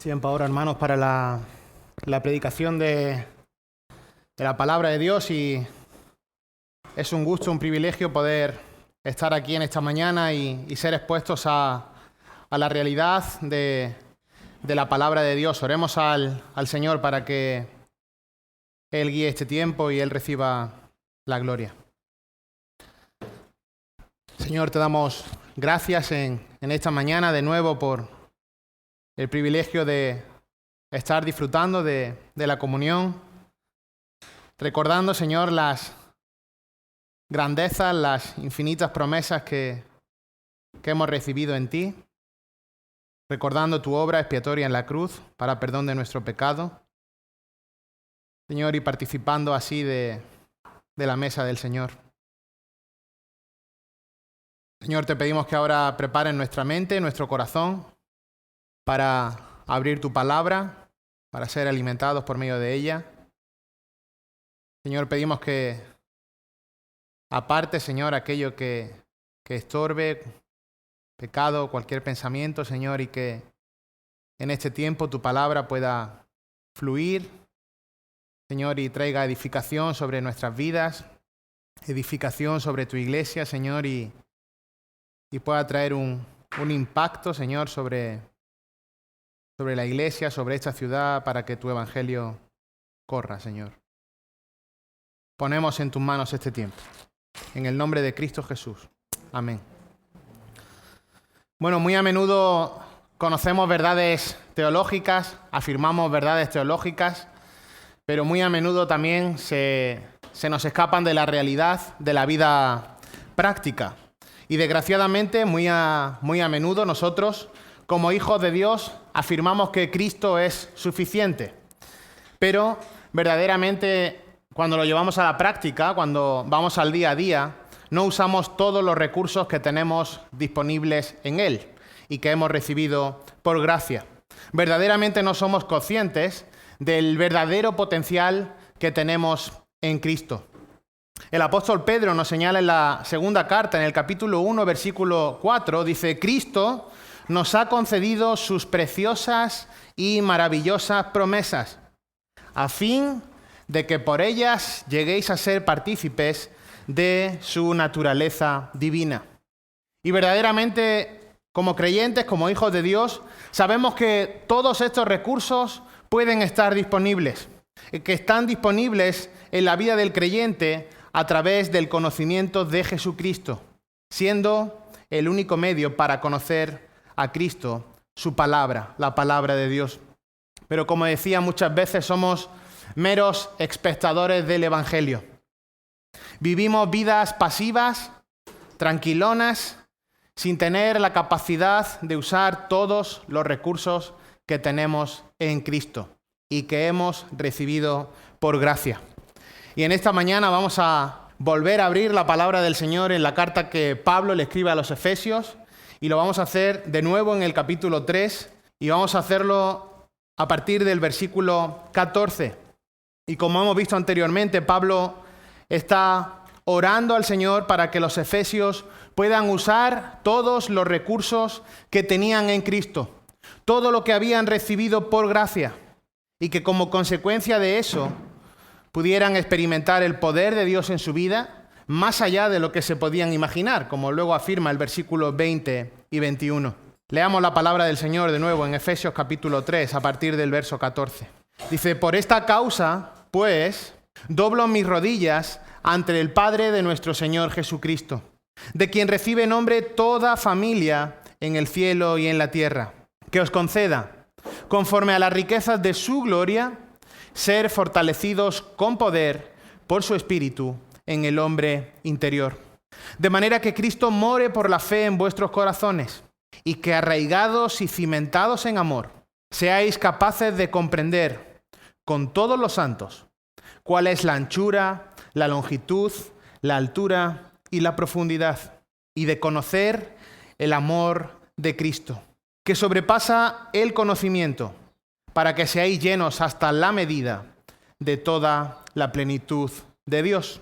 Tiempo ahora, hermanos, para la predicación de la palabra de Dios, y es un gusto, un privilegio poder estar aquí en esta mañana y ser expuestos a la realidad de la palabra de Dios. Oremos al Señor para que Él guíe este tiempo y Él reciba la gloria. Señor, te damos gracias en esta mañana de nuevo por el privilegio de estar disfrutando de la comunión, recordando, Señor, las grandezas, las infinitas promesas que hemos recibido en ti, recordando tu obra expiatoria en la cruz para perdón de nuestro pecado, Señor, y participando así de la mesa del Señor. Señor, te pedimos que ahora preparen nuestra mente, nuestro corazón, para abrir tu palabra, para ser alimentados por medio de ella. Señor, pedimos que aparte, Señor, aquello que estorbe, pecado, cualquier pensamiento, Señor, y que en este tiempo tu palabra pueda fluir, Señor, y traiga edificación sobre nuestras vidas, edificación sobre tu iglesia, Señor, y pueda traer un impacto, Señor, sobre la iglesia, sobre esta ciudad, para que tu evangelio corra, Señor. Ponemos en tus manos este tiempo. En el nombre de Cristo Jesús. Amén. Bueno, muy a menudo conocemos verdades teológicas, afirmamos verdades teológicas, pero muy a menudo también se nos escapan de la realidad de la vida práctica. Y desgraciadamente, muy a menudo nosotros, como hijos de Dios, afirmamos que Cristo es suficiente. Pero verdaderamente, cuando lo llevamos a la práctica, cuando vamos al día a día, no usamos todos los recursos que tenemos disponibles en Él y que hemos recibido por gracia. Verdaderamente no somos conscientes del verdadero potencial que tenemos en Cristo. El apóstol Pedro nos señala en la segunda carta, en el capítulo 1, versículo 4, dice: Cristo nos ha concedido sus preciosas y maravillosas promesas, a fin de que por ellas lleguéis a ser partícipes de su naturaleza divina. Y verdaderamente, como creyentes, como hijos de Dios, sabemos que todos estos recursos pueden estar disponibles, que están disponibles en la vida del creyente a través del conocimiento de Jesucristo, siendo el único medio para conocer a Cristo, su palabra, la palabra de Dios. Pero como decía, muchas veces somos meros espectadores del Evangelio. Vivimos vidas pasivas, tranquilonas, sin tener la capacidad de usar todos los recursos que tenemos en Cristo y que hemos recibido por gracia. Y en esta mañana vamos a volver a abrir la palabra del Señor en la carta que Pablo le escribe a los Efesios, y lo vamos a hacer de nuevo en el capítulo 3, y vamos a hacerlo a partir del versículo 14. Y como hemos visto anteriormente, Pablo está orando al Señor para que los efesios puedan usar todos los recursos que tenían en Cristo, todo lo que habían recibido por gracia, y que como consecuencia de eso pudieran experimentar el poder de Dios en su vida más allá de lo que se podían imaginar, como luego afirma el versículo 20 y 21. Leamos la palabra del Señor de nuevo en Efesios capítulo 3, a partir del verso 14. Dice: por esta causa, pues, doblo mis rodillas ante el Padre de nuestro Señor Jesucristo, de quien recibe nombre toda familia en el cielo y en la tierra, que os conceda, conforme a las riquezas de su gloria, ser fortalecidos con poder por su Espíritu en el hombre interior, de manera que Cristo more por la fe en vuestros corazones, y que arraigados y cimentados en amor, seáis capaces de comprender con todos los santos cuál es la anchura, la longitud, la altura y la profundidad, y de conocer el amor de Cristo, que sobrepasa el conocimiento, para que seáis llenos hasta la medida de toda la plenitud de Dios.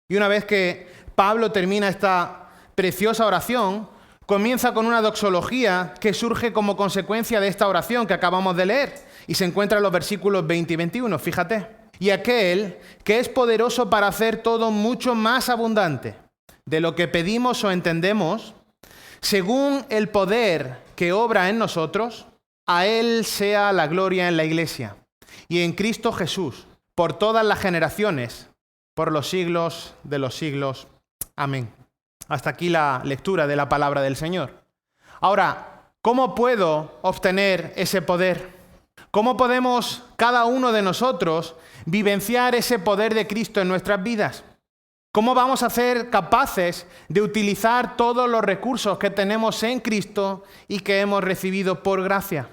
Y una vez que Pablo termina esta preciosa oración, Comienza con una doxología que surge como consecuencia de esta oración que acabamos de leer y se encuentra en los versículos 20 y 21, fíjate. Y aquel que es poderoso para hacer todo mucho más abundante de lo que pedimos o entendemos, según el poder que obra en nosotros, a Él sea la gloria en la Iglesia y en Cristo Jesús, por todas las generaciones, por los siglos de los siglos. Amén. Hasta aquí la lectura de la palabra del Señor. Ahora, ¿cómo puedo obtener ese poder? ¿Cómo podemos cada uno de nosotros vivenciar ese poder de Cristo en nuestras vidas? ¿Cómo vamos a ser capaces de utilizar todos los recursos que tenemos en Cristo y que hemos recibido por gracia?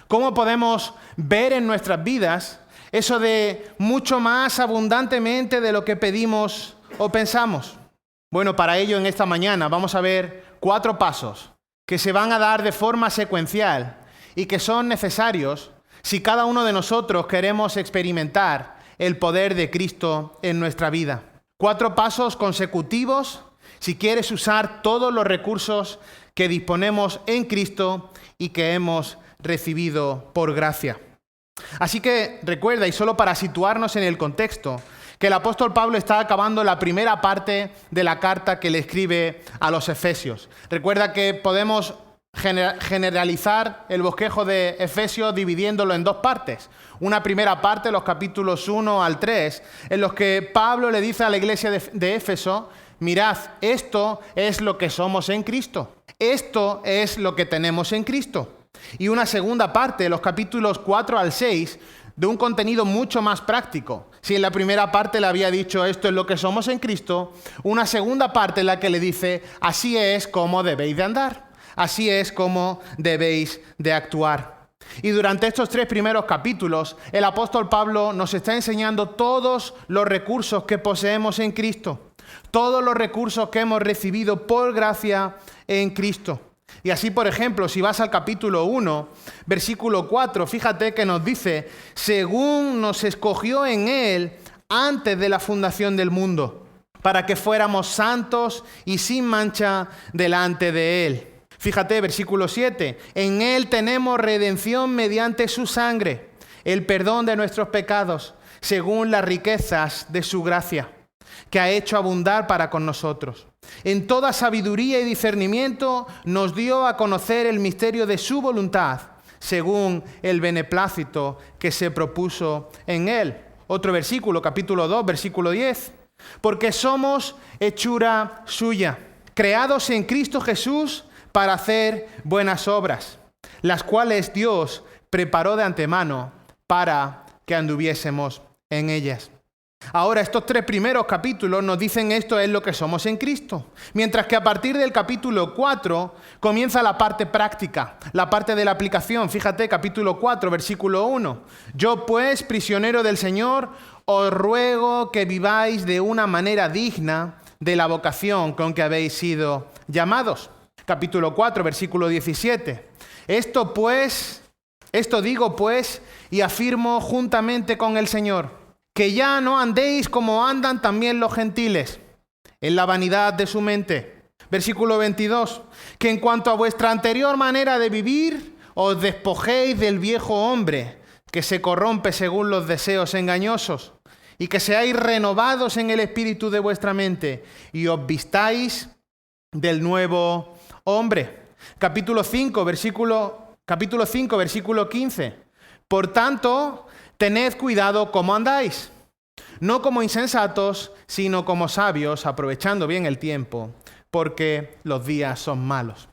¿Cómo podemos ver en nuestras vidas eso de mucho más abundantemente de lo que pedimos o pensamos? Bueno, para ello en esta mañana vamos a ver 4 pasos que se van a dar de forma secuencial y que son necesarios si cada uno de nosotros queremos experimentar el poder de Cristo en nuestra vida. 4 pasos consecutivos si quieres usar todos los recursos que disponemos en Cristo y que hemos recibido por gracia. Así que recuerda, y solo para situarnos en el contexto, que el apóstol Pablo está acabando la primera parte de la carta que le escribe a los Efesios. Recuerda que podemos generalizar el bosquejo de Efesios dividiéndolo en 2 partes. Una primera parte, los capítulos 1 al 3, en los que Pablo le dice a la iglesia de Éfeso: mirad, esto es lo que somos en Cristo. Esto es lo que tenemos en Cristo. Y una segunda parte, los capítulos 4 al 6, de un contenido mucho más práctico. Si en la primera parte le había dicho esto es lo que somos en Cristo, una segunda parte en la que le dice así es como debéis de andar, así es como debéis de actuar. Y durante estos 3 primeros capítulos, el apóstol Pablo nos está enseñando todos los recursos que poseemos en Cristo, todos los recursos que hemos recibido por gracia en Cristo. Y así, por ejemplo, si vas al capítulo 1, versículo 4, fíjate que nos dice: según nos escogió en Él antes de la fundación del mundo, para que fuéramos santos y sin mancha delante de Él. Fíjate, versículo 7, en Él tenemos redención mediante su sangre, el perdón de nuestros pecados, según las riquezas de su gracia, que ha hecho abundar para con nosotros. En toda sabiduría y discernimiento nos dio a conocer el misterio de su voluntad, según el beneplácito que se propuso en Él. Otro versículo, capítulo 2, versículo 10. Porque somos hechura suya, creados en Cristo Jesús para hacer buenas obras, las cuales Dios preparó de antemano para que anduviésemos en ellas. Ahora, estos 3 primeros capítulos nos dicen esto es lo que somos en Cristo. Mientras que a partir del capítulo 4 comienza la parte práctica, la parte de la aplicación. Fíjate, capítulo 4, versículo 1. Yo pues, prisionero del Señor, os ruego que viváis de una manera digna de la vocación con que habéis sido llamados. Capítulo 4, versículo 17. Esto digo pues y afirmo juntamente con el Señor, que ya no andéis como andan también los gentiles, en la vanidad de su mente. Versículo 22, que en cuanto a vuestra anterior manera de vivir, os despojéis del viejo hombre, que se corrompe según los deseos engañosos, y que seáis renovados en el espíritu de vuestra mente, y os vistáis del nuevo hombre. Capítulo 5, versículo 15. Por tanto, tened cuidado cómo andáis, no como insensatos, sino como sabios, aprovechando bien el tiempo, porque los días son malos.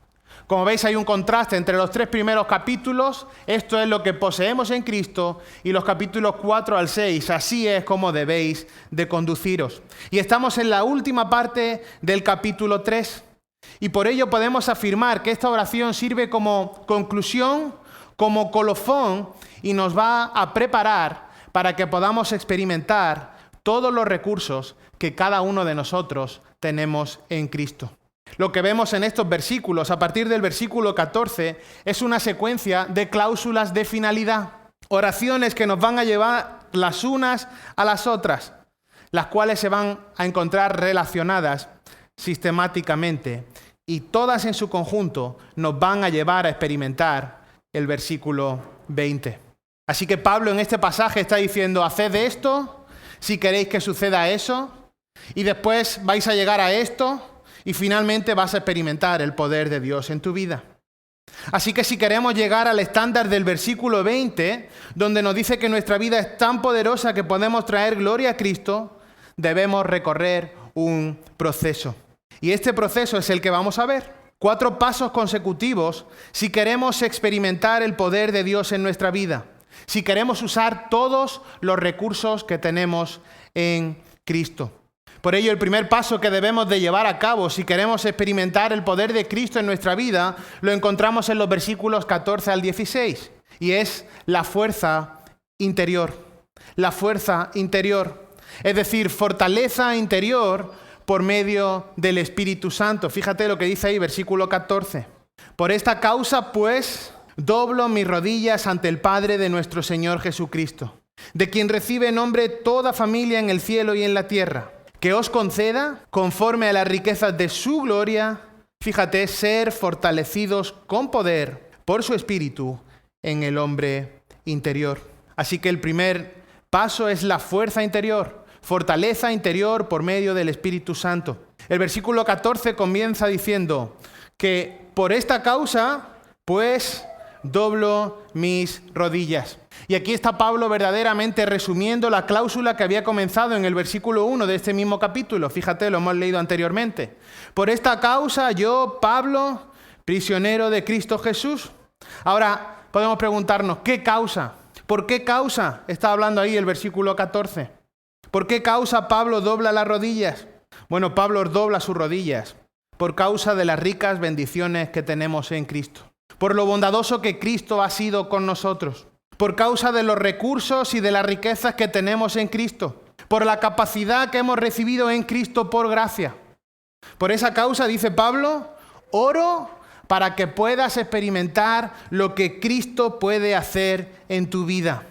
Como veis, hay un contraste entre los 3 primeros capítulos, esto es lo que poseemos en Cristo, y los capítulos 4 al 6, así es como debéis de conduciros. Y estamos en la última parte del capítulo 3, y por ello podemos afirmar que esta oración sirve como conclusión, como colofón, y nos va a preparar para que podamos experimentar todos los recursos que cada uno de nosotros tenemos en Cristo. Lo que vemos en estos versículos, a partir del versículo 14, es una secuencia de cláusulas de finalidad, oraciones que nos van a llevar las unas a las otras, las cuales se van a encontrar relacionadas sistemáticamente y todas en su conjunto nos van a llevar a experimentar el versículo 20. Así que Pablo en este pasaje está diciendo, haced esto si queréis que suceda eso, y después vais a llegar a esto, y finalmente vas a experimentar el poder de Dios en tu vida. Así que si queremos llegar al estándar del versículo 20, donde nos dice que nuestra vida es tan poderosa que podemos traer gloria a Cristo, debemos recorrer un proceso. Y este proceso es el que vamos a ver. 4 pasos consecutivos si queremos experimentar el poder de Dios en nuestra vida, si queremos usar todos los recursos que tenemos en Cristo. Por ello, el primer paso que debemos de llevar a cabo si queremos experimentar el poder de Cristo en nuestra vida, lo encontramos en los versículos 14 al 16, y es la fuerza interior. La fuerza interior, es decir, fortaleza interior por medio del Espíritu Santo. Fíjate lo que dice ahí, versículo 14. Por esta causa, pues, doblo mis rodillas ante el Padre de nuestro Señor Jesucristo, de quien recibe nombre toda familia en el cielo y en la tierra, que os conceda, conforme a las riquezas de su gloria, fíjate, ser fortalecidos con poder por su Espíritu en el hombre interior. Así que el primer paso es la fuerza interior, fortaleza interior por medio del Espíritu Santo. El versículo 14 comienza diciendo que por esta causa, pues, doblo mis rodillas. Y aquí está Pablo verdaderamente resumiendo la cláusula que había comenzado en el versículo 1 de este mismo capítulo. Fíjate, lo hemos leído anteriormente. Por esta causa yo, Pablo, prisionero de Cristo Jesús. Ahora podemos preguntarnos, ¿qué causa? ¿Por qué causa está hablando ahí el versículo 14? ¿Por qué causa Pablo dobla las rodillas? Bueno, Pablo dobla sus rodillas por causa de las ricas bendiciones que tenemos en Cristo, por lo bondadoso que Cristo ha sido con nosotros, por causa de los recursos y de las riquezas que tenemos en Cristo, por la capacidad que hemos recibido en Cristo por gracia. Por esa causa, dice Pablo, oro para que puedas experimentar lo que Cristo puede hacer en tu vida.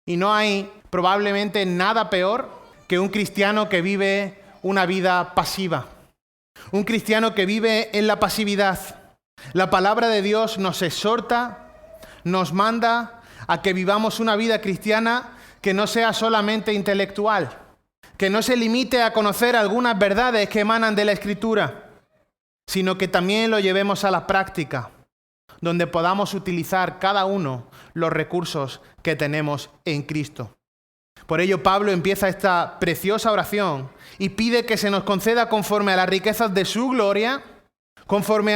Y no hay probablemente nada peor que un cristiano que vive una vida pasiva, un cristiano que vive en la pasividad. La palabra de Dios nos exhorta, nos manda a que vivamos una vida cristiana que no sea solamente intelectual, que no se limite a conocer algunas verdades que emanan de la Escritura, sino que también lo llevemos a la práctica, donde podamos utilizar cada uno los recursos que tenemos en Cristo. Por ello, Pablo empieza esta preciosa oración y pide que se nos conceda conforme a las riquezas de su gloria, conforme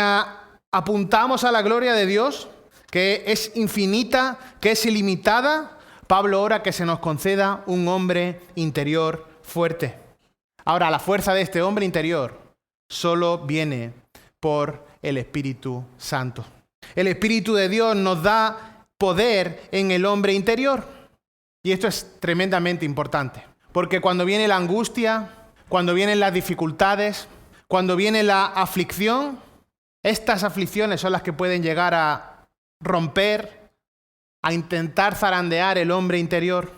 apuntamos a la gloria de Dios, que es infinita, que es ilimitada. Pablo ora que se nos conceda un hombre interior fuerte. Ahora, la fuerza de este hombre interior solo viene por el Espíritu Santo. El Espíritu de Dios nos da poder en el hombre interior. Y esto es tremendamente importante, porque cuando viene la angustia, cuando vienen las dificultades, cuando viene la aflicción, estas aflicciones son las que pueden llegar a romper, a intentar zarandear el hombre interior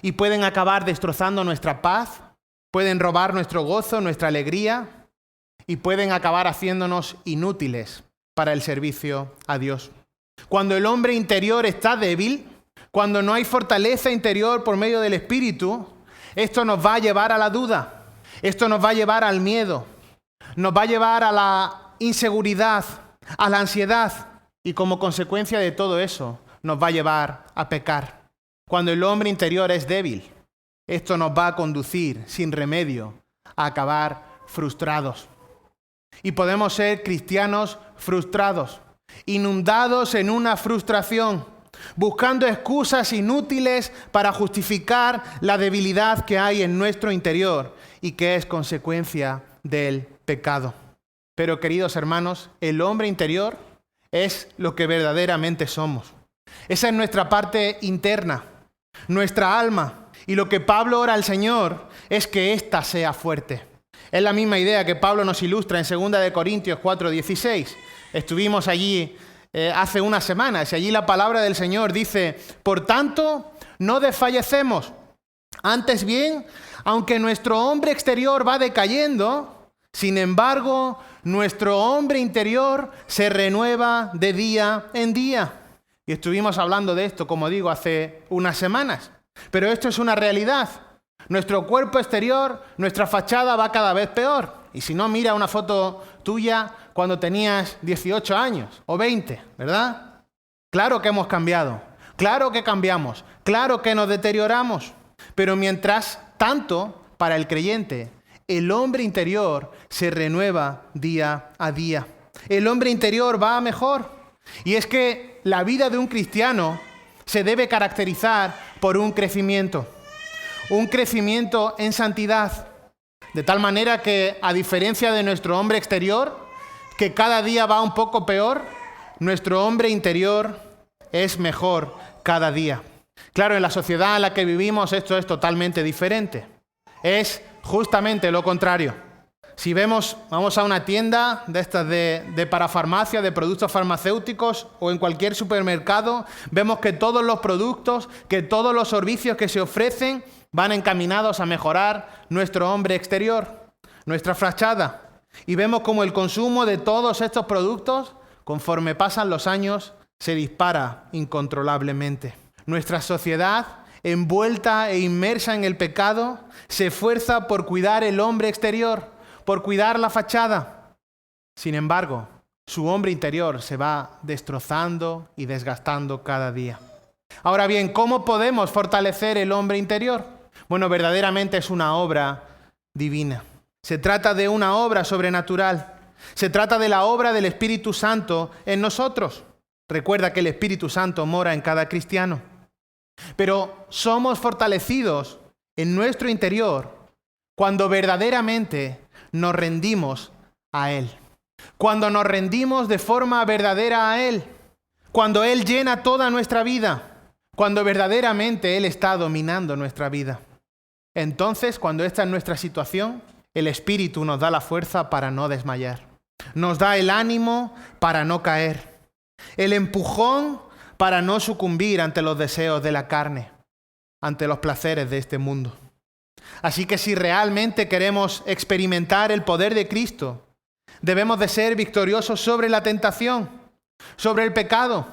y pueden acabar destrozando nuestra paz, pueden robar nuestro gozo, nuestra alegría y pueden acabar haciéndonos inútiles para el servicio a Dios. Cuando el hombre interior está débil, cuando no hay fortaleza interior por medio del Espíritu, esto nos va a llevar a la duda, esto nos va a llevar al miedo, nos va a llevar a la inseguridad, a la ansiedad y como consecuencia de todo eso nos va a llevar a pecar. Cuando el hombre interior es débil, esto nos va a conducir sin remedio a acabar frustrados. Y podemos ser cristianos frustrados, inundados en una frustración, buscando excusas inútiles para justificar la debilidad que hay en nuestro interior y que es consecuencia del pecado. Pero, queridos hermanos, el hombre interior es lo que verdaderamente somos. Esa es nuestra parte interna, nuestra alma. Y lo que Pablo ora al Señor es que ésta sea fuerte. Es la misma idea que Pablo nos ilustra en 2 Corintios 4:16. Estuvimos allí hace unas semanas y allí la palabra del Señor dice: por tanto, no desfallecemos. Antes bien, aunque nuestro hombre exterior va decayendo, Sin embargo, nuestro hombre interior se renueva de día en día. Y estuvimos hablando de esto, como digo, hace unas semanas. Pero esto es una realidad. Nuestro cuerpo exterior, nuestra fachada va cada vez peor. Y si no, mira una foto tuya cuando tenías 18 años o 20, ¿verdad? Claro que hemos cambiado, claro que cambiamos, claro que nos deterioramos. Pero mientras tanto, para el creyente, el hombre interior se renueva día a día. El hombre interior va a mejor. Y es que la vida de un cristiano se debe caracterizar por un crecimiento en santidad. De tal manera que, a diferencia de nuestro hombre exterior, que cada día va un poco peor, nuestro hombre interior es mejor cada día. Claro, en la sociedad en la que vivimos esto es totalmente diferente. Es justamente lo contrario. Si vamos a una tienda de estas de parafarmacia, de productos farmacéuticos o en cualquier supermercado, vemos que todos los productos, que todos los servicios que se ofrecen van encaminados a mejorar nuestro hombre exterior, nuestra fachada. Y vemos como el consumo de todos estos productos, conforme pasan los años, se dispara incontrolablemente. Nuestra sociedad, envuelta e inmersa en el pecado, se esfuerza por cuidar el hombre exterior, por cuidar la fachada. Sin embargo, su hombre interior se va destrozando y desgastando cada día. Ahora bien, ¿cómo podemos fortalecer el hombre interior? Bueno, verdaderamente es una obra divina. Se trata de una obra sobrenatural. Se trata de la obra del Espíritu Santo en nosotros. Recuerda que el Espíritu Santo mora en cada cristiano. Pero somos fortalecidos en nuestro interior cuando verdaderamente nos rendimos a Él. Cuando nos rendimos de forma verdadera a Él. Cuando Él llena toda nuestra vida. Cuando verdaderamente Él está dominando nuestra vida. Entonces, cuando esta es nuestra situación, el Espíritu nos da la fuerza para no desmayar. Nos da el ánimo para no caer. El empujón para no sucumbir ante los deseos de la carne, ante los placeres de este mundo. Así que si realmente queremos experimentar el poder de Cristo, debemos de ser victoriosos sobre la tentación, sobre el pecado.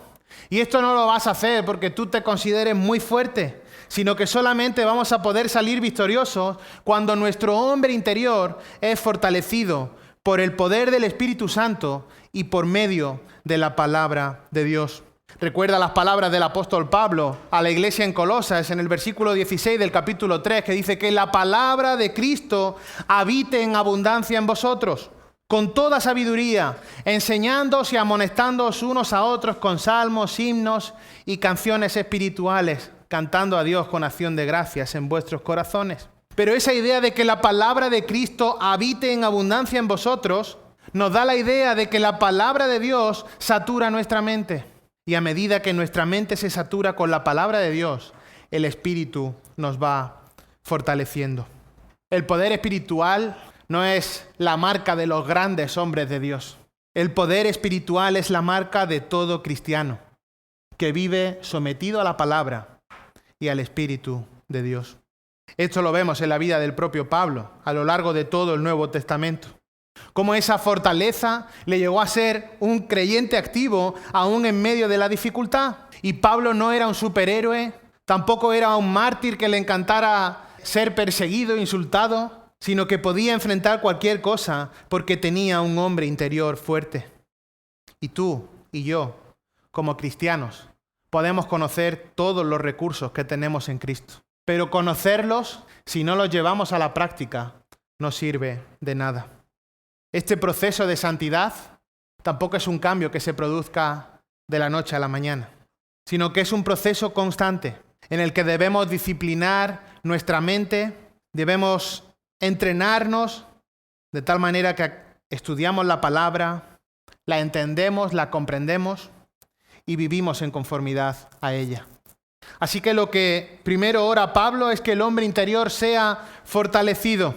Y esto no lo vas a hacer porque tú te consideres muy fuerte, sino que solamente vamos a poder salir victoriosos cuando nuestro hombre interior es fortalecido por el poder del Espíritu Santo y por medio de la palabra de Dios. Recuerda las palabras del apóstol Pablo a la iglesia en Colosas, en el versículo 16 del capítulo 3, que dice que la palabra de Cristo habite en abundancia en vosotros, con toda sabiduría, enseñándoos y amonestándoos unos a otros con salmos, himnos y canciones espirituales, cantando a Dios con acción de gracias en vuestros corazones. Pero esa idea de que la palabra de Cristo habite en abundancia en vosotros nos da la idea de que la palabra de Dios satura nuestra mente. Y a medida que nuestra mente se satura con la palabra de Dios, el Espíritu nos va fortaleciendo. El poder espiritual no es la marca de los grandes hombres de Dios. El poder espiritual es la marca de todo cristiano que vive sometido a la palabra y al Espíritu de Dios. Esto lo vemos en la vida del propio Pablo a lo largo de todo el Nuevo Testamento. Cómo esa fortaleza le llegó a ser un creyente activo aún en medio de la dificultad. Y Pablo no era un superhéroe, tampoco era un mártir que le encantara ser perseguido, insultado, sino que podía enfrentar cualquier cosa porque tenía un hombre interior fuerte. Y tú y yo, como cristianos, podemos conocer todos los recursos que tenemos en Cristo. Pero conocerlos, si no los llevamos a la práctica, no sirve de nada. Este proceso de santidad tampoco es un cambio que se produzca de la noche a la mañana, sino que es un proceso constante en el que debemos disciplinar nuestra mente, debemos entrenarnos de tal manera que estudiamos la palabra, la entendemos, la comprendemos y vivimos en conformidad a ella. Así que lo que primero ora Pablo es que el hombre interior sea fortalecido.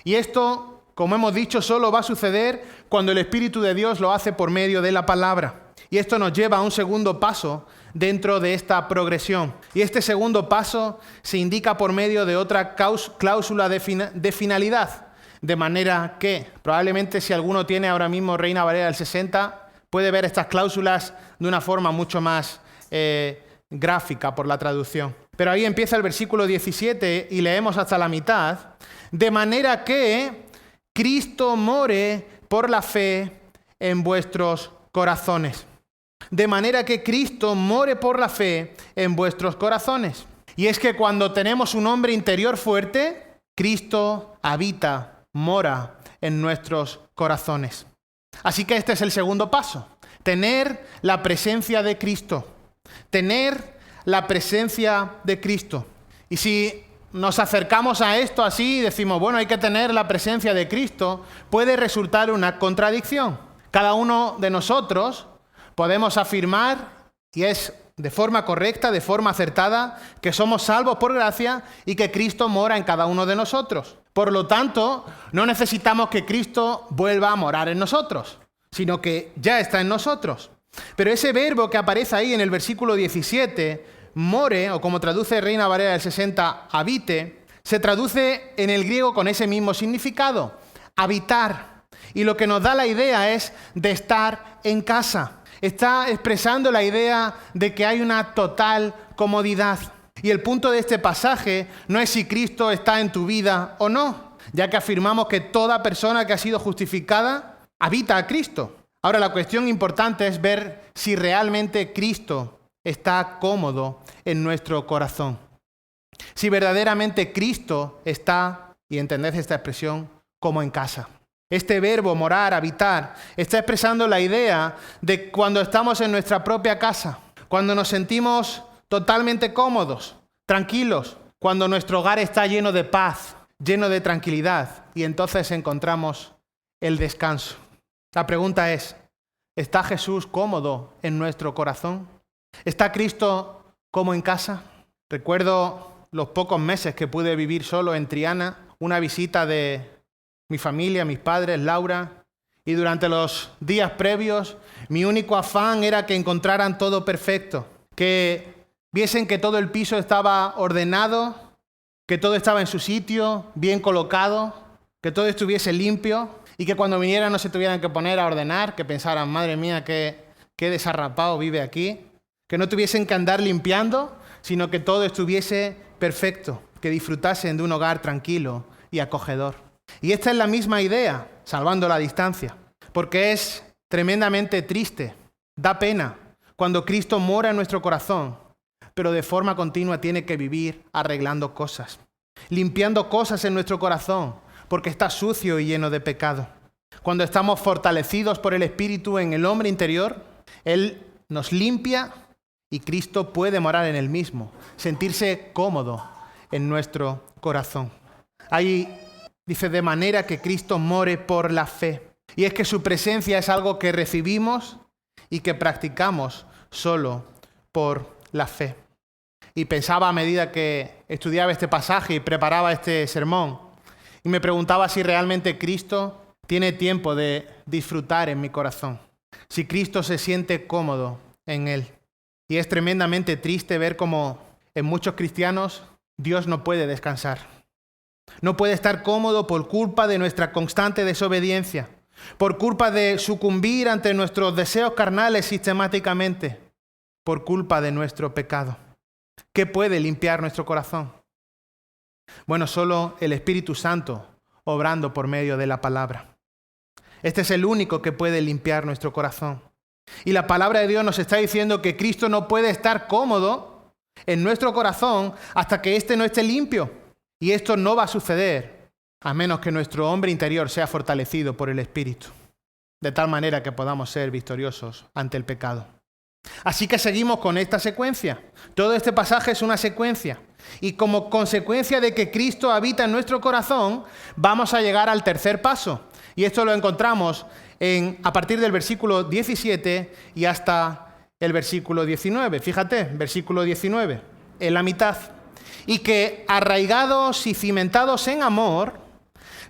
Y esto, como hemos dicho, solo va a suceder cuando el Espíritu de Dios lo hace por medio de la palabra. Y esto nos lleva a un segundo paso dentro de esta progresión. Y este segundo paso se indica por medio de otra cláusula de finalidad. De manera que, probablemente si alguno tiene ahora mismo Reina Valera del 60, puede ver estas cláusulas de una forma mucho más gráfica por la traducción. Pero ahí empieza el versículo 17 y leemos hasta la mitad. De manera que Cristo more por la fe en vuestros corazones. De manera que Cristo more por la fe en vuestros corazones. Y es que cuando tenemos un hombre interior fuerte, Cristo habita, mora en nuestros corazones. Así que este es el segundo paso. Tener la presencia de Cristo. Tener la presencia de Cristo. Y si nos acercamos a esto así y decimos, bueno, hay que tener la presencia de Cristo, puede resultar una contradicción. Cada uno de nosotros podemos afirmar, y es de forma correcta, de forma acertada, que somos salvos por gracia y que Cristo mora en cada uno de nosotros. Por lo tanto, no necesitamos que Cristo vuelva a morar en nosotros, sino que ya está en nosotros. Pero ese verbo que aparece ahí en el versículo 17, more, o como traduce Reina Valera del 60, habite, se traduce en el griego con ese mismo significado, habitar. Y lo que nos da la idea es de estar en casa. Está expresando la idea de que hay una total comodidad. Y el punto de este pasaje no es si Cristo está en tu vida o no, ya que afirmamos que toda persona que ha sido justificada habita a Cristo. Ahora, la cuestión importante es ver si realmente Cristo está cómodo en nuestro corazón. Si verdaderamente Cristo está, y entended esta expresión, como en casa. Este verbo, morar, habitar, está expresando la idea de cuando estamos en nuestra propia casa, cuando nos sentimos totalmente cómodos, tranquilos, cuando nuestro hogar está lleno de paz, lleno de tranquilidad, y entonces encontramos el descanso. La pregunta es, ¿está Jesús cómodo en nuestro corazón? ¿Está Cristo como en casa? Recuerdo los pocos meses que pude vivir solo en Triana, una visita de mi familia, mis padres, Laura, y durante los días previos mi único afán era que encontraran todo perfecto, que viesen que todo el piso estaba ordenado, que todo estaba en su sitio, bien colocado, que todo estuviese limpio y que cuando vinieran no se tuvieran que poner a ordenar, que pensaran, madre mía, qué desarrapado vive aquí, que no tuviesen que andar limpiando, sino que todo estuviese perfecto, que disfrutasen de un hogar tranquilo y acogedor. Y esta es la misma idea, salvando la distancia, porque es tremendamente triste, da pena, cuando Cristo mora en nuestro corazón, pero de forma continua tiene que vivir arreglando cosas, limpiando cosas en nuestro corazón, porque está sucio y lleno de pecado. Cuando estamos fortalecidos por el Espíritu en el hombre interior, Él nos limpia y Cristo puede morar en Él mismo, sentirse cómodo en nuestro corazón. Ahí dice, de manera que Cristo more por la fe. Y es que su presencia es algo que recibimos y que practicamos solo por la fe. Y pensaba a medida que estudiaba este pasaje y preparaba este sermón, y me preguntaba si realmente Cristo tiene tiempo de disfrutar en mi corazón. Si Cristo se siente cómodo en Él. Y es tremendamente triste ver cómo en muchos cristianos Dios no puede descansar. No puede estar cómodo por culpa de nuestra constante desobediencia, por culpa de sucumbir ante nuestros deseos carnales sistemáticamente, por culpa de nuestro pecado. ¿Qué puede limpiar nuestro corazón? Bueno, solo el Espíritu Santo obrando por medio de la palabra. Este es el único que puede limpiar nuestro corazón. Y la palabra de Dios nos está diciendo que Cristo no puede estar cómodo en nuestro corazón hasta que éste no esté limpio. Y esto no va a suceder a menos que nuestro hombre interior sea fortalecido por el Espíritu, de tal manera que podamos ser victoriosos ante el pecado. Así que seguimos con esta secuencia. Todo este pasaje es una secuencia. Y como consecuencia de que Cristo habita en nuestro corazón, vamos a llegar al tercer paso. Y esto lo encontramos a partir del versículo 17 y hasta el versículo 19. Fíjate, versículo 19, en la mitad. Y que, arraigados y cimentados en amor,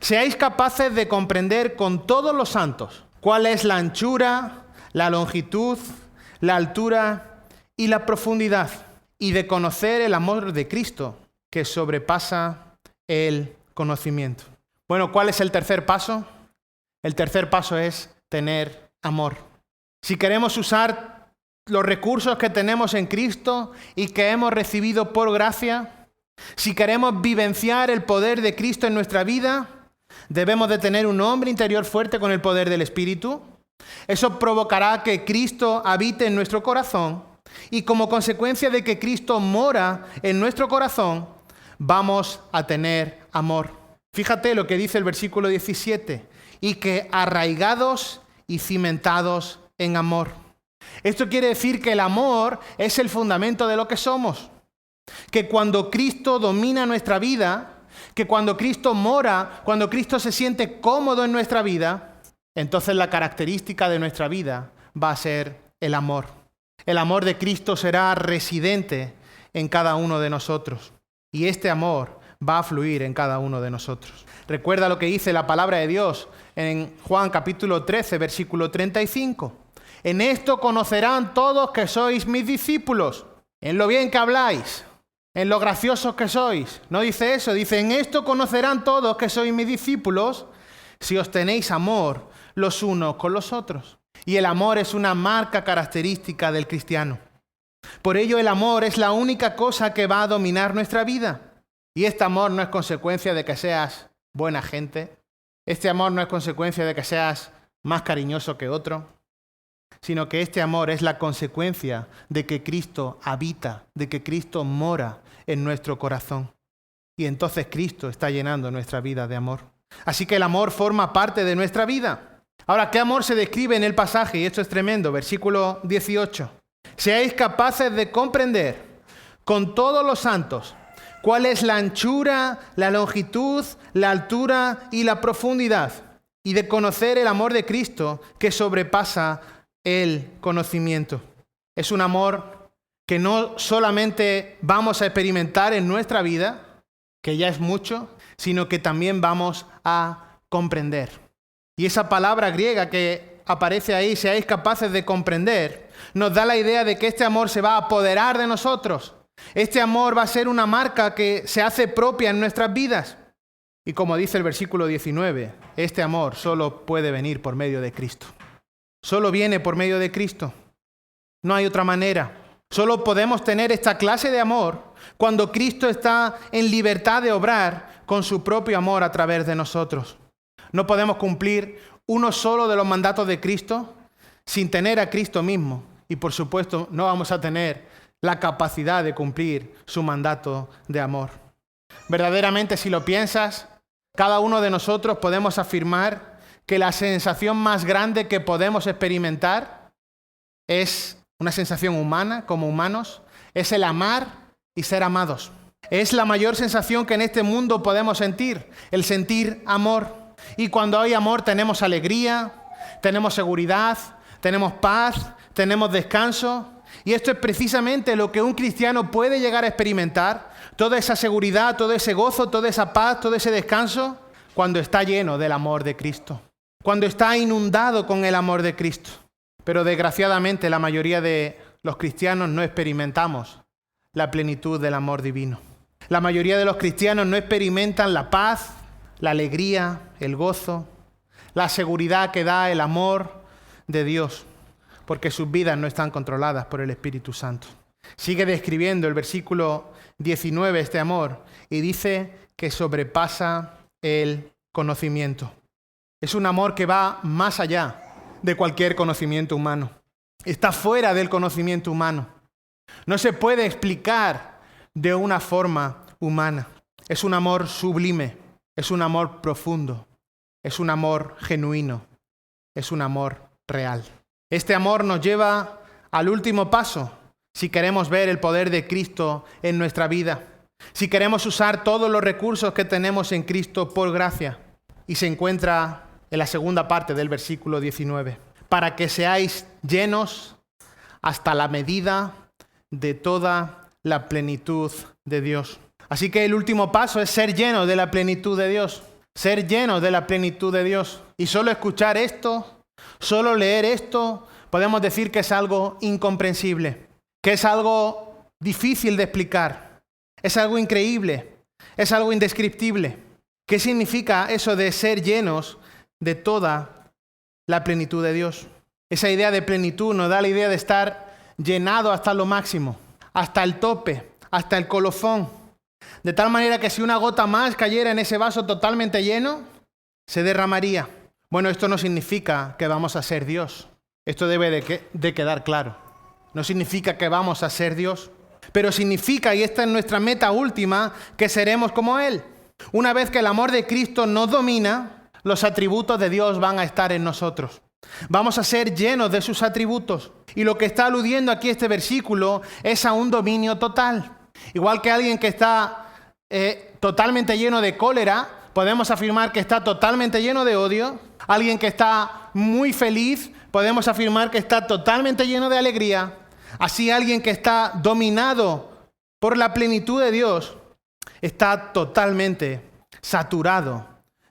seáis capaces de comprender con todos los santos cuál es la anchura, la longitud, la altura y la profundidad, y de conocer el amor de Cristo, que sobrepasa el conocimiento. Bueno, ¿cuál es el tercer paso? El tercer paso es tener amor. Si queremos usar los recursos que tenemos en Cristo y que hemos recibido por gracia, si queremos vivenciar el poder de Cristo en nuestra vida, debemos de tener un hombre interior fuerte con el poder del Espíritu. Eso provocará que Cristo habite en nuestro corazón y como consecuencia de que Cristo mora en nuestro corazón, vamos a tener amor. Fíjate lo que dice el versículo 17, y que arraigados y cimentados en amor. Esto quiere decir que el amor es el fundamento de lo que somos. Que cuando Cristo domina nuestra vida, que cuando Cristo mora, cuando Cristo se siente cómodo en nuestra vida, entonces la característica de nuestra vida va a ser el amor. El amor de Cristo será residente en cada uno de nosotros. Y este amor va a fluir en cada uno de nosotros. Recuerda lo que dice la palabra de Dios en Juan capítulo 13, versículo 35. En esto conocerán todos que sois mis discípulos, en lo bien que habláis, en lo graciosos que sois. No dice eso, dice en esto conocerán todos que sois mis discípulos, si os tenéis amor los unos con los otros. Y el amor es una marca característica del cristiano. Por ello el amor es la única cosa que va a dominar nuestra vida. Y este amor no es consecuencia de que seas buena gente. Este amor no es consecuencia de que seas más cariñoso que otro, sino que este amor es la consecuencia de que Cristo habita, de que Cristo mora en nuestro corazón. Y entonces Cristo está llenando nuestra vida de amor. Así que el amor forma parte de nuestra vida. Ahora, ¿qué amor se describe en el pasaje? Y esto es tremendo, versículo 18. Seáis capaces de comprender con todos los santos cuál es la anchura, la longitud, la altura y la profundidad, y de conocer el amor de Cristo que sobrepasa el conocimiento. Es un amor que no solamente vamos a experimentar en nuestra vida, que ya es mucho, sino que también vamos a comprender. Y esa palabra griega que aparece ahí, seáis capaces de comprender, nos da la idea de que este amor se va a apoderar de nosotros. Este amor va a ser una marca que se hace propia en nuestras vidas. Y como dice el versículo 19, este amor solo puede venir por medio de Cristo. Solo viene por medio de Cristo. No hay otra manera. Solo podemos tener esta clase de amor cuando Cristo está en libertad de obrar con su propio amor a través de nosotros. No podemos cumplir uno solo de los mandatos de Cristo sin tener a Cristo mismo. Y por supuesto no vamos a tener la capacidad de cumplir su mandato de amor. Verdaderamente, si lo piensas, cada uno de nosotros podemos afirmar que la sensación más grande que podemos experimentar es una sensación humana, como humanos, es el amar y ser amados. Es la mayor sensación que en este mundo podemos sentir, el sentir amor. Y cuando hay amor tenemos alegría, tenemos seguridad, tenemos paz, tenemos descanso. Y esto es precisamente lo que un cristiano puede llegar a experimentar, toda esa seguridad, todo ese gozo, toda esa paz, todo ese descanso, cuando está lleno del amor de Cristo, cuando está inundado con el amor de Cristo. Pero desgraciadamente la mayoría de los cristianos no experimentamos la plenitud del amor divino. La mayoría de los cristianos no experimentan la paz, la alegría, el gozo, la seguridad que da el amor de Dios, porque sus vidas no están controladas por el Espíritu Santo. Sigue describiendo el versículo 19 este amor y dice que sobrepasa el conocimiento. Es un amor que va más allá de cualquier conocimiento humano. Está fuera del conocimiento humano. No se puede explicar de una forma humana. Es un amor sublime, es un amor profundo, es un amor genuino, es un amor real. Este amor nos lleva al último paso si queremos ver el poder de Cristo en nuestra vida, si queremos usar todos los recursos que tenemos en Cristo por gracia. Y se encuentra en la segunda parte del versículo 19. Para que seáis llenos hasta la medida de toda la plenitud de Dios. Así que el último paso es ser llenos de la plenitud de Dios. Ser llenos de la plenitud de Dios. Y solo escuchar esto, solo leer esto, podemos decir que es algo incomprensible, que es algo difícil de explicar, es algo increíble, es algo indescriptible. ¿Qué significa eso de ser llenos de toda la plenitud de Dios? Esa idea de plenitud nos da la idea de estar llenado hasta lo máximo, hasta el tope, hasta el colofón. De tal manera que si una gota más cayera en ese vaso totalmente lleno, se derramaría. Bueno, esto no significa que vamos a ser Dios. Esto debe de quedar claro. No significa que vamos a ser Dios, pero significa, y esta es nuestra meta última, que seremos como Él. Una vez que el amor de Cristo nos domina, los atributos de Dios van a estar en nosotros. Vamos a ser llenos de sus atributos. Y lo que está aludiendo aquí este versículo es a un dominio total. Igual que alguien que está totalmente lleno de cólera, podemos afirmar que está totalmente lleno de odio. Alguien que está muy feliz, podemos afirmar que está totalmente lleno de alegría. Así alguien que está dominado por la plenitud de Dios, está totalmente saturado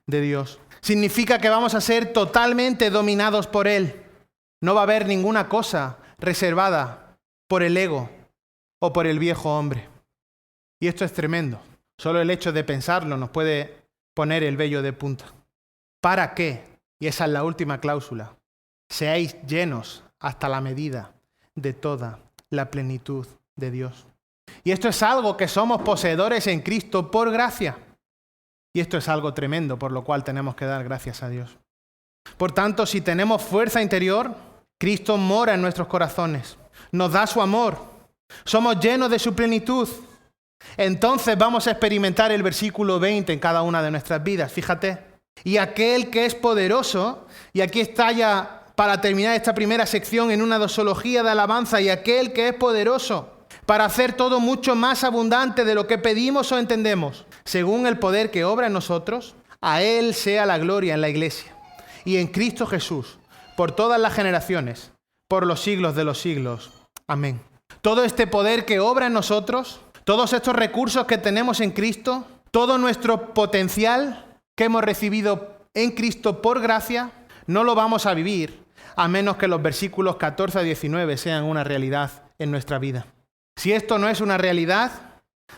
de Dios. Significa que vamos a ser totalmente dominados por Él. No va a haber ninguna cosa reservada por el ego o por el viejo hombre. Y esto es tremendo. Solo el hecho de pensarlo nos puede poner el vello de punta. ¿Para qué? Y esa es la última cláusula. Seáis llenos hasta la medida de toda la plenitud de Dios. Y esto es algo que somos poseedores en Cristo por gracia. Y esto es algo tremendo, por lo cual tenemos que dar gracias a Dios. Por tanto, si tenemos fuerza interior, Cristo mora en nuestros corazones, nos da su amor, somos llenos de su plenitud. Entonces vamos a experimentar el versículo 20 en cada una de nuestras vidas, fíjate. Y aquel que es poderoso, y aquí está ya para terminar esta primera sección en una doxología de alabanza, y aquel que es poderoso para hacer todo mucho más abundante de lo que pedimos o entendemos, según el poder que obra en nosotros, a Él sea la gloria en la Iglesia y en Cristo Jesús, por todas las generaciones, por los siglos de los siglos. Amén. Todo este poder que obra en nosotros, todos estos recursos que tenemos en Cristo, todo nuestro potencial que hemos recibido en Cristo por gracia, no lo vamos a vivir a menos que los versículos 14 a 19 sean una realidad en nuestra vida. Si esto no es una realidad,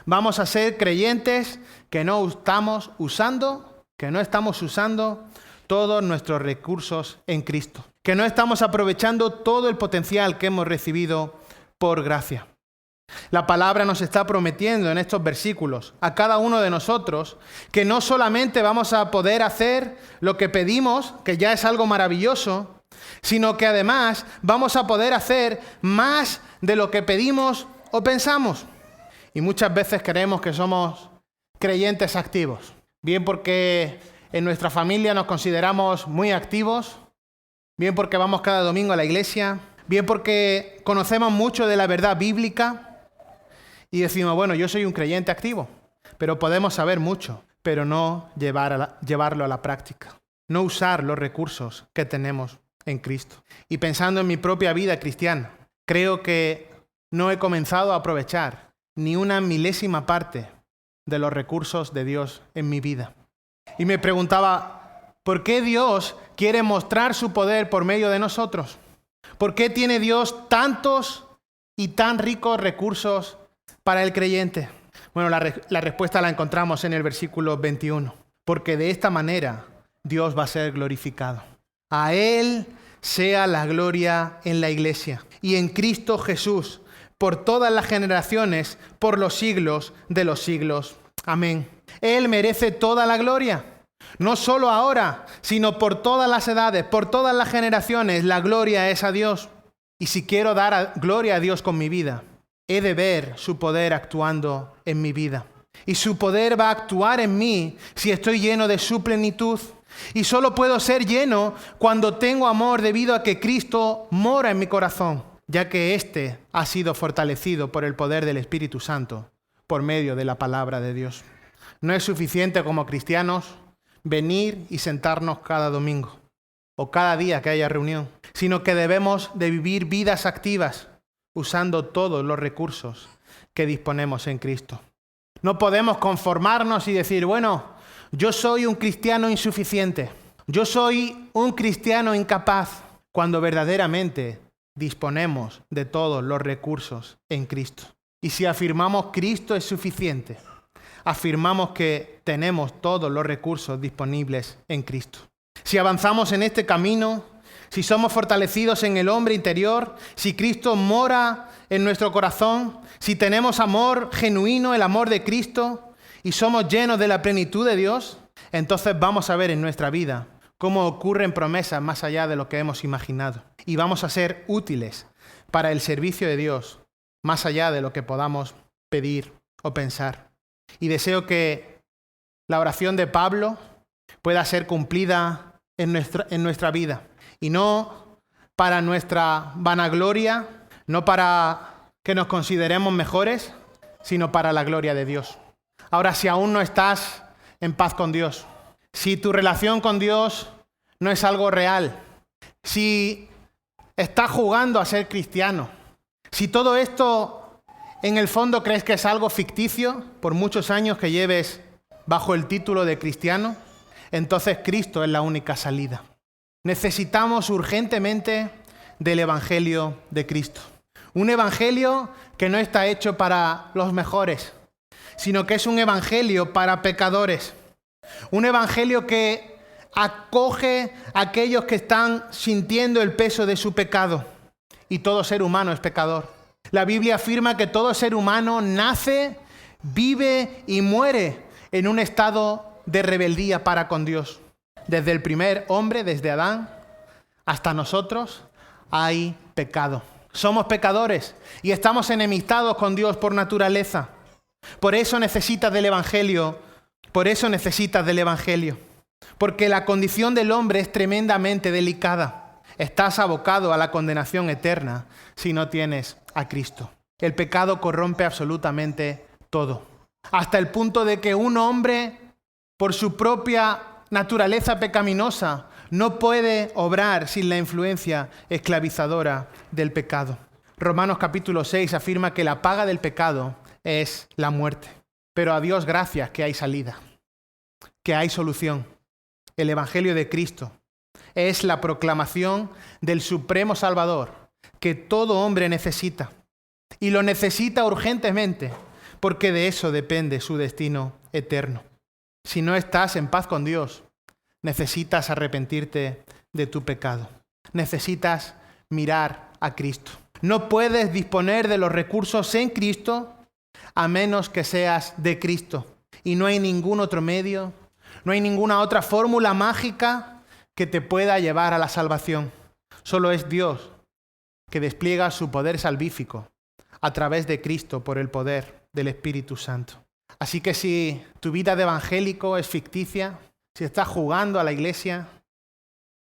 vamos a ser creyentes que no estamos usando todos nuestros recursos en Cristo, que no estamos aprovechando todo el potencial que hemos recibido por gracia. La palabra nos está prometiendo en estos versículos a cada uno de nosotros que no solamente vamos a poder hacer lo que pedimos, que ya es algo maravilloso, sino que además vamos a poder hacer más de lo que pedimos o pensamos. Y muchas veces creemos que somos creyentes activos, bien porque en nuestra familia nos consideramos muy activos, bien porque vamos cada domingo a la iglesia, bien porque conocemos mucho de la verdad bíblica y decimos, bueno, yo soy un creyente activo, pero podemos saber mucho, pero no llevarlo a la práctica, no usar los recursos que tenemos en Cristo. Y pensando en mi propia vida cristiana, creo que no he comenzado a aprovechar ni una milésima parte de los recursos de Dios en mi vida. Y me preguntaba, ¿por qué Dios quiere mostrar su poder por medio de nosotros? ¿Por qué tiene Dios tantos y tan ricos recursos para el creyente? Bueno, la respuesta la encontramos en el versículo 21. Porque de esta manera Dios va a ser glorificado. A Él sea la gloria en la iglesia y en Cristo Jesús, por todas las generaciones, por los siglos de los siglos. Amén. Él merece toda la gloria. No solo ahora, sino por todas las edades, por todas las generaciones, la gloria es a Dios. Y si quiero dar gloria a Dios con mi vida, he de ver su poder actuando en mi vida. Y su poder va a actuar en mí si estoy lleno de su plenitud. Y solo puedo ser lleno cuando tengo amor debido a que Cristo mora en mi corazón, ya que éste ha sido fortalecido por el poder del Espíritu Santo por medio de la palabra de Dios. No es suficiente como cristianos venir y sentarnos cada domingo o cada día que haya reunión, sino que debemos de vivir vidas activas usando todos los recursos que disponemos en Cristo. No podemos conformarnos y decir, bueno, yo soy un cristiano insuficiente, yo soy un cristiano incapaz, cuando verdaderamente disponemos de todos los recursos en Cristo. Y si afirmamos Cristo es suficiente, afirmamos que tenemos todos los recursos disponibles en Cristo. Si avanzamos en este camino, si somos fortalecidos en el hombre interior, si Cristo mora en nuestro corazón, si tenemos amor genuino, el amor de Cristo, y somos llenos de la plenitud de Dios, entonces vamos a ver en nuestra vida cómo ocurren promesas más allá de lo que hemos imaginado. Y vamos a ser útiles para el servicio de Dios, más allá de lo que podamos pedir o pensar. Y deseo que la oración de Pablo pueda ser cumplida en nuestra vida. Y no para nuestra vanagloria, no para que nos consideremos mejores, sino para la gloria de Dios. Ahora, si aún no estás en paz con Dios, si tu relación con Dios no es algo real, si estás jugando a ser cristiano, si todo esto en el fondo crees que es algo ficticio, por muchos años que lleves bajo el título de cristiano, entonces Cristo es la única salida. Necesitamos urgentemente del Evangelio de Cristo. Un Evangelio que no está hecho para los mejores, sino que es un Evangelio para pecadores. Un Evangelio que acoge a aquellos que están sintiendo el peso de su pecado. Y todo ser humano es pecador. La Biblia afirma que todo ser humano nace, vive y muere en un estado de rebeldía para con Dios. Desde el primer hombre, desde Adán, hasta nosotros, hay pecado. Somos pecadores y estamos enemistados con Dios por naturaleza. Por eso necesitas del Evangelio. Porque la condición del hombre es tremendamente delicada. Estás abocado a la condenación eterna si no tienes a Cristo. El pecado corrompe absolutamente todo. Hasta el punto de que un hombre, por su propia naturaleza pecaminosa, no puede obrar sin la influencia esclavizadora del pecado. Romanos capítulo 6 afirma que la paga del pecado es la muerte. Pero a Dios gracias que hay salida, que hay solución. El Evangelio de Cristo es la proclamación del Supremo Salvador que todo hombre necesita. Y lo necesita urgentemente, porque de eso depende su destino eterno. Si no estás en paz con Dios, necesitas arrepentirte de tu pecado. Necesitas mirar a Cristo. No puedes disponer de los recursos en Cristo a menos que seas de Cristo. Y no hay ningún otro medio, no hay ninguna otra fórmula mágica que te pueda llevar a la salvación. Solo es Dios que despliega su poder salvífico a través de Cristo por el poder del Espíritu Santo. Así que si tu vida de evangélico es ficticia, si estás jugando a la iglesia,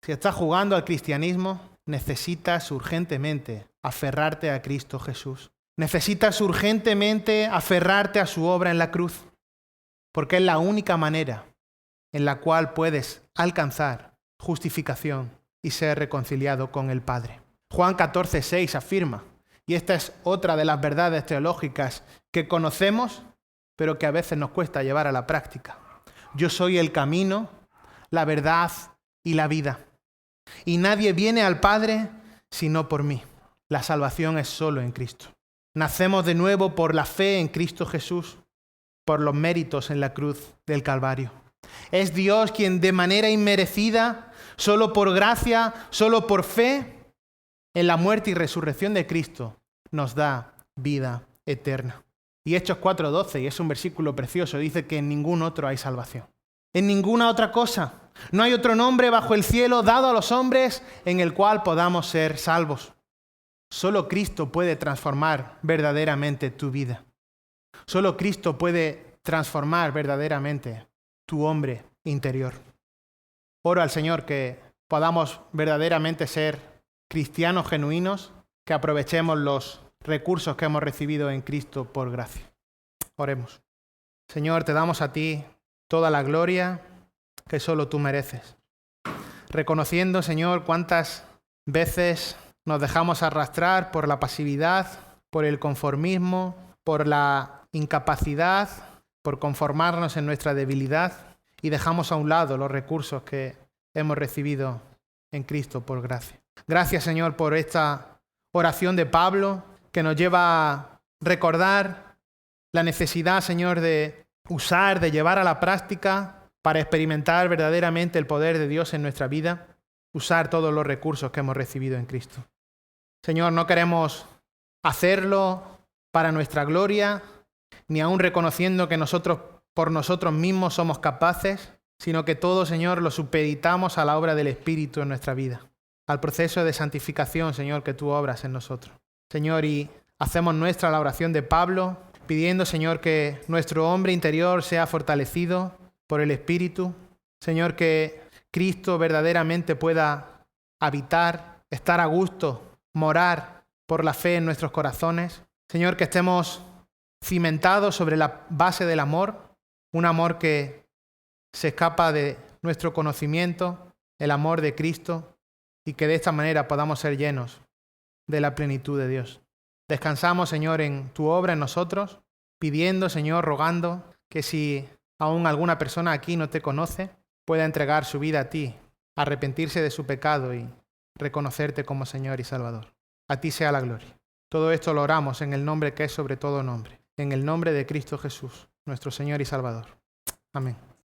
si estás jugando al cristianismo, necesitas urgentemente aferrarte a Cristo Jesús. Necesitas urgentemente aferrarte a su obra en la cruz, porque es la única manera en la cual puedes alcanzar justificación y ser reconciliado con el Padre. Juan 14:6 afirma, y esta es otra de las verdades teológicas que conocemos, pero que a veces nos cuesta llevar a la práctica. Yo soy el camino, la verdad y la vida. Y nadie viene al Padre sino por mí. La salvación es solo en Cristo. Nacemos de nuevo por la fe en Cristo Jesús, por los méritos en la cruz del Calvario. Es Dios quien de manera inmerecida, solo por gracia, solo por fe, en la muerte y resurrección de Cristo, nos da vida eterna. Y Hechos 4:12, y es un versículo precioso, dice que en ningún otro hay salvación. En ninguna otra cosa. No hay otro nombre bajo el cielo dado a los hombres en el cual podamos ser salvos. Solo Cristo puede transformar verdaderamente tu vida. Solo Cristo puede transformar verdaderamente tu hombre interior. Oro al Señor que podamos verdaderamente ser cristianos genuinos, que aprovechemos los recursos que hemos recibido en Cristo por gracia. Oremos. Señor, te damos a ti toda la gloria que solo tú mereces. Reconociendo, Señor, cuántas veces nos dejamos arrastrar por la pasividad, por el conformismo, por la incapacidad, por conformarnos en nuestra debilidad y dejamos a un lado los recursos que hemos recibido en Cristo por gracia. Gracias, Señor, por esta oración de Pablo que nos lleva a recordar la necesidad, Señor, de usar, de llevar a la práctica para experimentar verdaderamente el poder de Dios en nuestra vida, usar todos los recursos que hemos recibido en Cristo. Señor, no queremos hacerlo para nuestra gloria, ni aun reconociendo que nosotros por nosotros mismos somos capaces, sino que todo, Señor, lo supeditamos a la obra del Espíritu en nuestra vida, al proceso de santificación, Señor, que tú obras en nosotros. Señor, y hacemos nuestra la oración de Pablo, pidiendo, Señor, que nuestro hombre interior sea fortalecido por el Espíritu. Señor, que Cristo verdaderamente pueda habitar, estar a gusto, morar por la fe en nuestros corazones. Señor, que estemos cimentados sobre la base del amor, un amor que se escapa de nuestro conocimiento, el amor de Cristo, y que de esta manera podamos ser llenos de la plenitud de Dios. Descansamos, Señor, en tu obra en nosotros, pidiendo, Señor, rogando que si aún alguna persona aquí no te conoce, pueda entregar su vida a ti, arrepentirse de su pecado y reconocerte como Señor y Salvador. A ti sea la gloria. Todo esto lo oramos en el nombre que es sobre todo nombre, en el nombre de Cristo Jesús, nuestro Señor y Salvador. Amén.